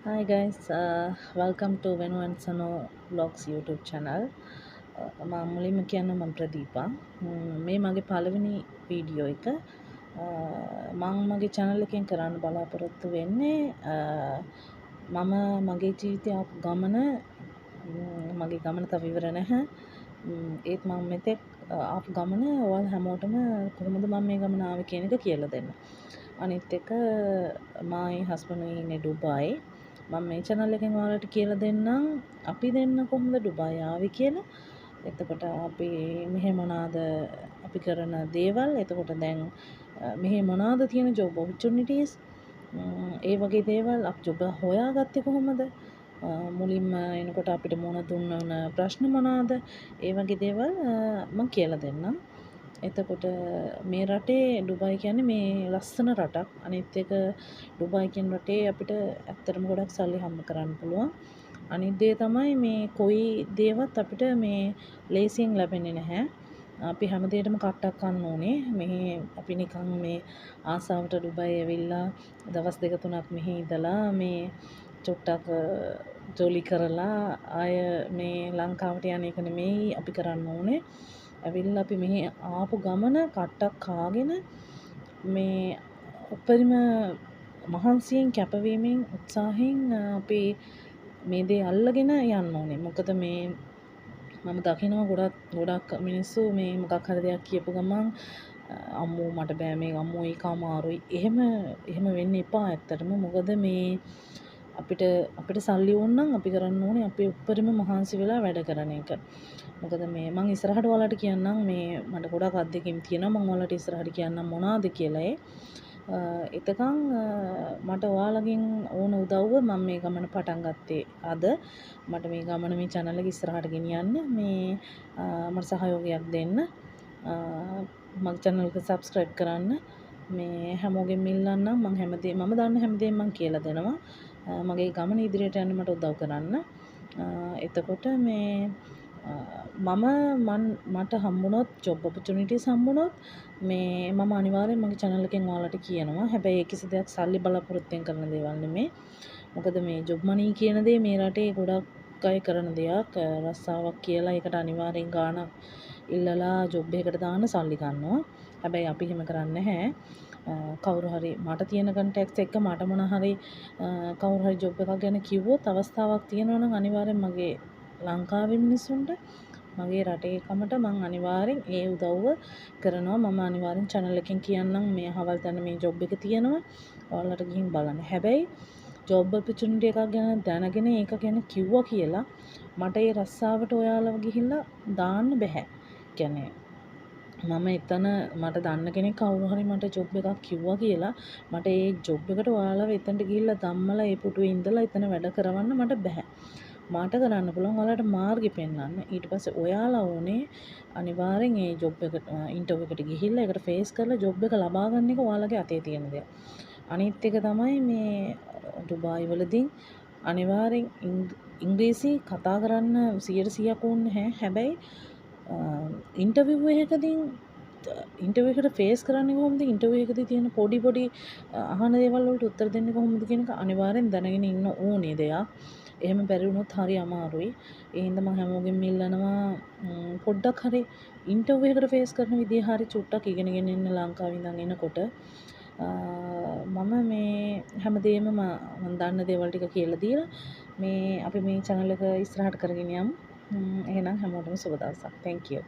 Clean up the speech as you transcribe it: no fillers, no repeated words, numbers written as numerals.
Hi guys, welcome to Venu and Sano Vlogs YouTube channel. මම මුලින්ම කියන්න මම ප්‍රදීපා. මේ මගේ පළවෙනි වීඩියෝ එක. මම මගේ channel එකෙන් කරන්න බලාපොරොත්තු වෙන්නේ මම මගේ ජීවිතය ආපු ගමන මගේ ගමන තව ඉවර නැහැ. ඒත් මම මෙතෙක් ආපු ගමන ඔයාලා හැමෝටම කොහොමද මම මේ ගමන ආවේ කියන එක කියලා දෙන්න. අනිත් එක my husband ඉන්නේ ඩුබායි. මම මේ channel එකෙන් ඔයාලට කියලා දෙන්නම් අපි දෙන්න කොහොමද ඩුබායි ආවේ කියලා. එතකොට අපි මෙහෙ මොනවාද අපි කරන දේවල්, එතකොට දැන් මෙහෙ මොනවාද තියෙන job opportunities, ඒ වගේ දේවල් අපි job හොයාගත්තේ කොහොමද, මුලින්ම එනකොට අපිට මොන දුන්න ප්‍රශ්න මොනවාද, ඒ වගේ දේවල් මම කියලා දෙන්නම්. එතකොට මේ රටේ ඩුබායි කියන්නේ මේ ලස්සන රටක්. අනිත් එක ඩුබායි කියන රටේ අපිට ඇත්තටම ගොඩක් සල්ලි හම්බ කරන්න පුළුවන්. අනිත් දේ තමයි මේ කොයි දේවත් අපිට මේ ලේසියෙන් ලැබෙන්නේ නැහැ. අපි හැම දෙයකටම කට්ටක් කන්න ඕනේ. මෙහි අපි නිකන් මේ ආසාවට ඩුබායි ඇවිල්ලා දවස් දෙක තුනක් මෙහි ඉඳලා මේ චුට්ටක් ජොලි කරලා ආය මේ ලංකාවට යන එක නෙමෙයි අපි කරන්න ඕනේ. ඇවිල්ලා අපි මෙහි ආපු ගමන කට්ටක් කාගෙන මේ උපරිම මහන්සියෙන් කැපවීමෙන් උත්සාහයෙන් අපි මේ දේ අල්ලගෙන යන්න ඕනේ. මොකද මේ මම දකිනවා ගොඩක් මිනිස්සු මේ මොකක් හරි දෙයක් කියපු ගමන් අම්මෝ මට බෑ මේක, අම්මෝ ඒක අමාරුයි. එහෙම වෙන්න එපා ඇත්තටම. මොකද මේ අපිට සල්ලි ඕන නම් අපි කරන්න ඕනේ අපේ උපරිම මහන්සි වෙලා වැඩ කරන එක. මොකද මේ මම ඉස්සරහට ඔයාලට කියන්නම් මේ මට ගොඩක් අත්දැකීම් තියෙනවා. මම ඔයාලට ඉස්සරහට කියන්නම් මොනවාද කියලා. එතකන් මට ඔයාලගෙන් ඕන උදව්ව මම මේ ගමන පටන් ගත්තේ අද. මට මේ ගමන මේ channel එක ඉස්සරහට ගෙනියන්න මේ මට සහයෝගයක් දෙන්න. මගේ channel එක subscribe කරන්න. මේ හැමෝගෙම ඉල්ලන්නම් මම දන්න හැමදේම මම කියලා දෙනවා. මගේ ගමන ඉදිරියට යන්න මට උදව් කරන්න. එතකොට මේ මට හම්බුනොත් job opportunities හම්බුනොත් මේ මම අනිවාර්යෙන් මගේ channel එකෙන් ඔයාලට කියනවා. හැබැයි ඒ කිසි දෙයක් සල්ලි බලාපොරොත්තුෙන් කරන දේවල් නෙමෙයි. මොකද මේ job money කියන දේ මේ රටේ ගොඩක් අය කරන දෙයක්. රස්සාවක් කියලා ඒකට අනිවාර්යෙන් ගාණක් ඉල්ලලා job එකකට දාන්න සල්ලි ගන්නවා. හැබැයි අපි එහෙම කරන්නේ නැහැ. කවුරු හරි මට තියෙන contacts එක්ක මට මොන හරි කවුරු හරි job එකක් ගැන කිව්වොත් අවස්ථාවක් තියෙනවා නම් අනිවාර්යෙන් මගේ ලංකාවේ මිනිස්සුන්ට මගේ රටේ කමට මං අනිවාර්යෙන් ඒ උදව්ව කරනවා. මම අනිවාර්යෙන් channel එකෙන් කියන්නම් මේ අහවල් තැන මේ job එක තියෙනවා ඔයාලට ගිහින් බලන්න. හැබැයි job opportunity එකක් ගැන දැනගෙන ඒක ගැන කිව්වා කියලා මට ඒ රස්සාවට ඔයාලව ගිහිල්ලා දාන්න බෑ. කියන්නේ මම එතන මට දන්න කෙනෙක් කවුරු හරි මට ජොබ් එකක් කිව්වා කියලා මට ඒ ජොබ් එකට ඔයාලව එතනට ගිහිල්ලා ධම්මලා ඒ පුටුවේ ඉඳලා එතන වැඩ කරවන්න මට බෑ. මට කරන්න පුළුවන් ඔයාලට මාර්ගෙ පෙන්වන්න. ඊට පස්සේ ඔයාලා ඕනේ අනිවාර්යෙන් ඒ ජොබ් එකට ඉන්ටර්විව් එකට ගිහිල්ලා ඒකට ෆේස් කරලා ජොබ් එක ලබා ගන්න එක ඔයාලගේ අතේ තියෙන දෙයක්. අනිත් එක තමයි මේ ඩුබායි වලදී අනිවාර්යෙන් ඉංග්‍රීසි කතා කරන්න 100%ක් ඕනේ නැහැ. හැබැයි ඉන්ටර්විව් එකකට ෆේස් කරන්නේ කොහොමද, ඉන්ටර්විව් එකදී තියෙන පොඩි අහන දේවල් වලට උත්තර දෙන්නේ කොහොමද කියන එක අනිවාර්යෙන් දැනගෙන ඉන්න ඕනේ දෙයක්. එහෙම බැරි වුණොත් හරි අමාරුයි. ඒ හින්දා මම හැමෝගෙම ඉල්ලනවා පොඩ්ඩක් හරි ඉන්ටර්විව් එකකට ෆේස් කරන විදිය හරි චුට්ටක් ඉගෙනගෙන ඉන්න ලංකාවේ ඉඳන් එනකොට. මම මේ හැමදේම මම දන්න දේවල් ටික කියලා දීලා මේ අපි මේ channel එක ඉස්සරහට කරගෙන යමු. එහෙනම් හැමෝටම සුබ දවසක්. Thank you.